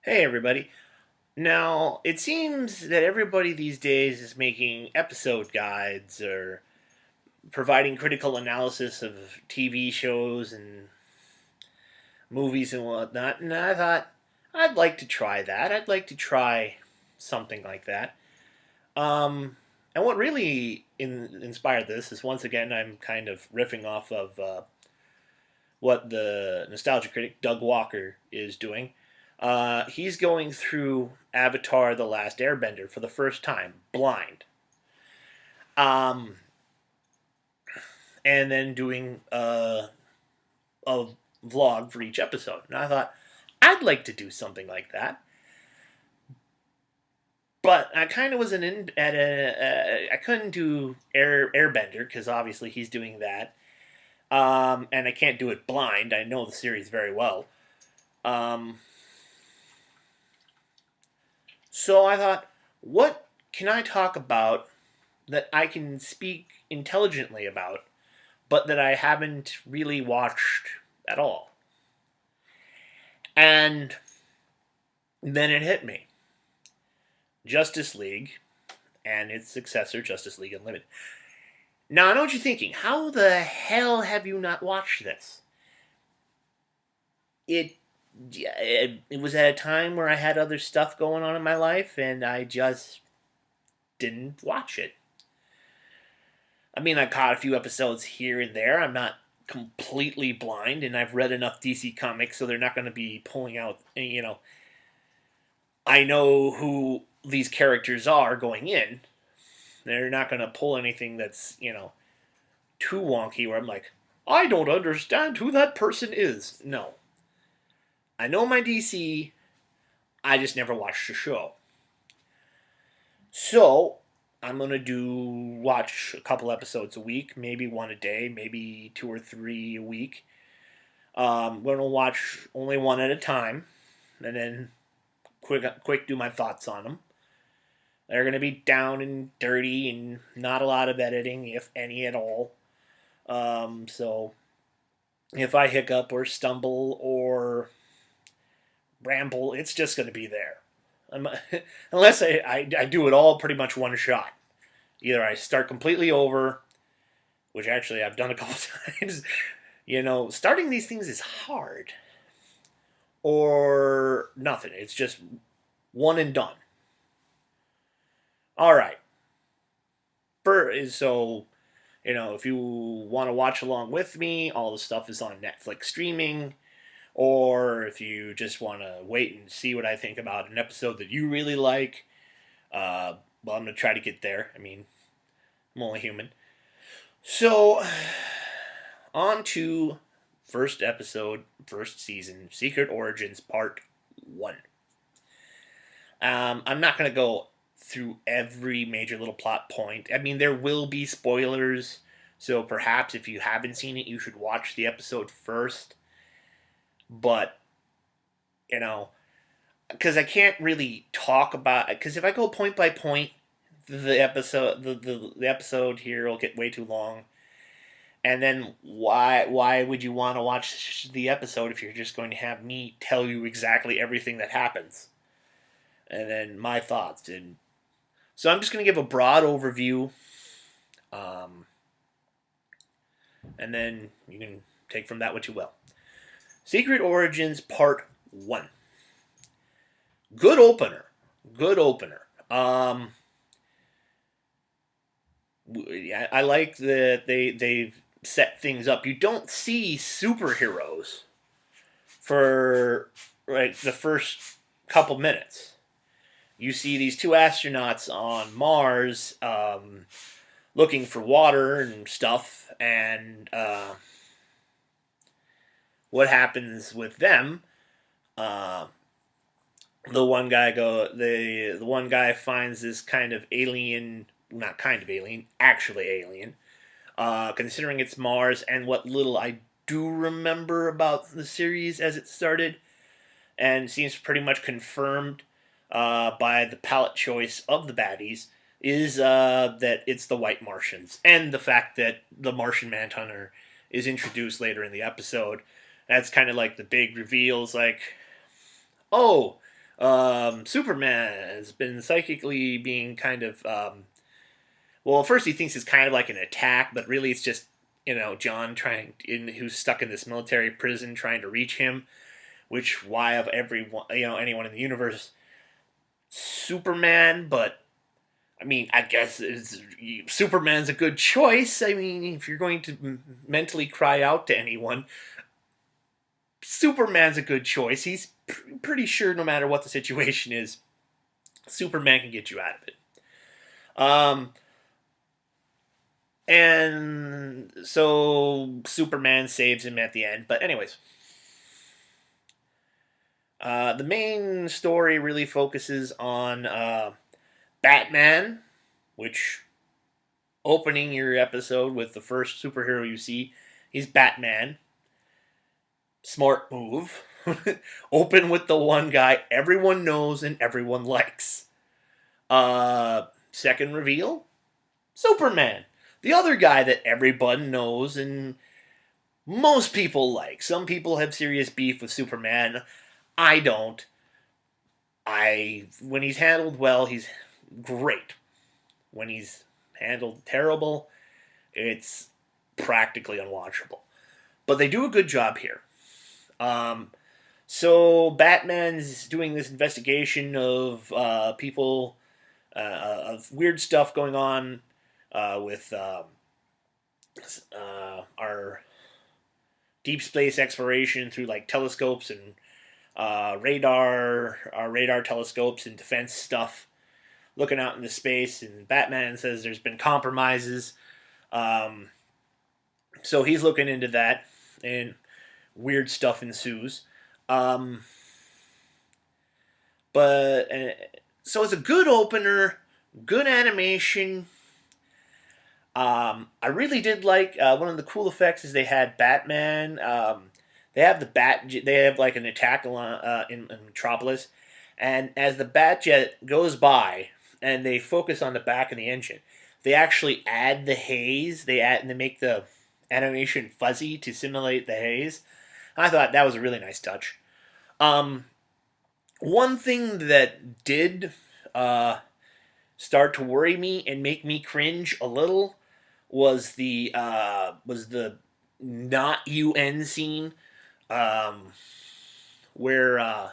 Hey, everybody. Now, it seems that everybody these days is making episode guides or providing critical analysis of TV shows and movies and whatnot, and I thought I'd like to try that. I'd like to try something like that. And what really inspired this is once again, I'm kind of riffing off of what the nostalgia critic Doug Walker is doing. He's going through Avatar: The Last Airbender for the first time, blind, um, and then doing a vlog for each episode. And I thought I'd like to do something like that, but I kind of wasn't in at a. I couldn't do Airbender because obviously he's doing that, and I can't do it blind. I know the series very well. Um, So I thought, what can I talk about that I can speak intelligently about, but that I haven't really watched at all? And then it hit me Justice League and its successor, Justice League Unlimited. Now, I know what you're thinking. How the hell have you not watched this? It it was at a time where I had other stuff going on in my life, and I just didn't watch it. I mean, I caught a few episodes here and there. I'm not completely blind, and I've read enough DC comics, so they're not going to be pulling out. I know who these characters are going in. They're not going to pull anything that's too wonky. Where I'm like, I don't understand who that person is. No, I know my DC. I just never watched the show. So I'm gonna do watch a couple episodes a week, maybe one a day, maybe two or three a week. I'm gonna watch only one at a time, and then quick do my thoughts on them. They're gonna be down and dirty and not a lot of editing, if any at all. So if I hiccup or stumble or ramble, it's just gonna be there. I'm, unless I do it all pretty much one shot. Either I start completely over, which actually I've done a couple times. Starting these things is hard, or nothing. It's just one and done. All right. So, if you want to watch along with me, all the stuff is on Netflix streaming. Or if you just want to wait and see what I think about an episode that you really like, well, I'm going to try to get there. I mean, I'm only human. So, on to first episode, first season, Secret Origins Part 1. I'm not going to go through every major little plot point. I mean, there will be spoilers, so perhaps if you haven't seen it, you should watch the episode first. But, because I can't really talk about, because if I go point by point, the episode here will get way too long. And then why would you want to watch the episode if you're just going to have me tell you exactly everything that happens? And then my thoughts. And so I'm just going to give a broad overview. And then you can take from that what you will. Secret Origins Part 1. Good opener. Good opener. I like that they've set things up. You don't see superheroes for the first couple minutes. You see these two astronauts on Mars looking for water and stuff, and what happens with them? The one guy finds this kind of alien, not kind of alien, actually alien. Considering it's Mars, and what little I do remember about the series as it started, and seems pretty much confirmed by the palette choice of the baddies, is that it's the White Martians, and the fact that the Martian Manhunter is introduced later in the episode. That's kind of like the big reveals, like, oh, Superman has been psychically being kind of well, at first he thinks it's kind of like an attack, but really it's just John who's stuck in this military prison trying to reach him. Which why of everyone anyone in the universe, Superman, but I mean I guess Superman's a good choice. I mean if you're going to mentally cry out to anyone, Superman's a good choice. He's pretty sure no matter what the situation is, Superman can get you out of it. Um, and so Superman saves him at the end. But anyways, the main story really focuses on Batman, which opening your episode with the first superhero you see, he's Batman. Smart move. Open with the one guy everyone knows and everyone likes. Second reveal, Superman. The other guy that everyone knows and most people like. Some people have serious beef with Superman. I don't. When he's handled well, he's great. When he's handled terrible, it's practically unwatchable. But they do a good job here. So Batman's doing this investigation of people, of weird stuff going on with our deep space exploration through like telescopes and our radar telescopes and defense stuff, looking out into space. And Batman says there's been compromises, so he's looking into that, and weird stuff ensues. But so it's a good opener, good animation. I really did like one of the cool effects is they had Batman. They have They have like an attack in Metropolis, and as the Batjet goes by, and they focus on the back of the engine, they actually add the haze. They make the animation fuzzy to simulate the haze. I thought that was a really nice touch. One thing that did start to worry me and make me cringe a little was the not UN scene, where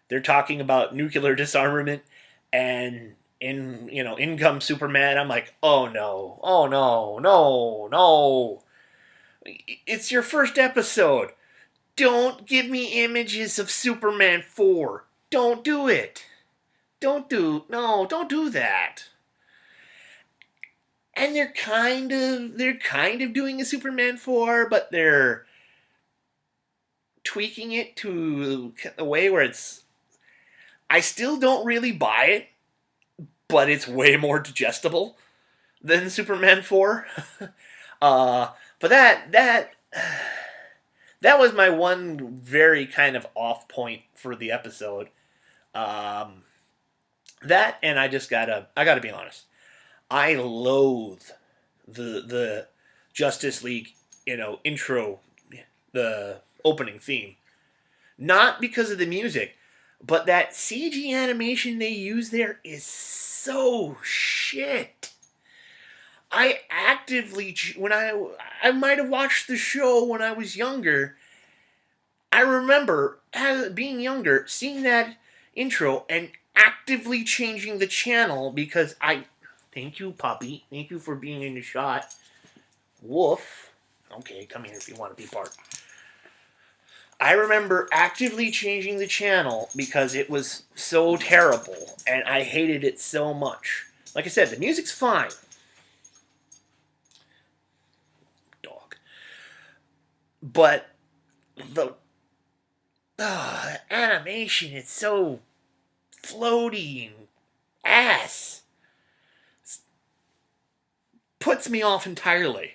they're talking about nuclear disarmament, and in comes Superman. I'm like, oh no, no. It's your first episode. Don't give me images of Superman 4. Don't do it. Don't do that. And they're kind of doing a Superman 4, but they're tweaking it to a way where I still don't really buy it, but it's way more digestible than Superman 4. But that was my one very kind of off point for the episode. That, and I gotta be honest. I loathe the Justice League, intro, the opening theme. Not because of the music, but that CG animation they use there is so shit. I actively, when I might have watched the show when I was younger, I remember being younger, seeing that intro and actively changing the channel because thank you, puppy. Thank you for being in the shot. Woof. Okay, come here if you want to be part. I remember actively changing the channel because it was so terrible and I hated it so much. Like I said, the music's fine. Dog. But the animation, it's so floaty and ass. Puts me off entirely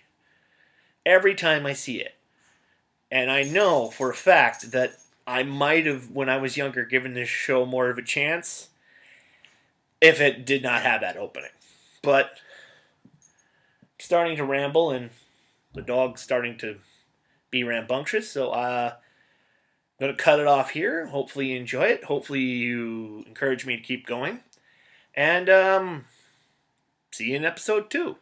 every time I see it. And I know for a fact that I might have, when I was younger, given this show more of a chance if it did not have that opening. But starting to ramble and the dog's starting to be rambunctious, so going to cut it off here. Hopefully you enjoy it. Hopefully you encourage me to keep going. And see you in episode 2.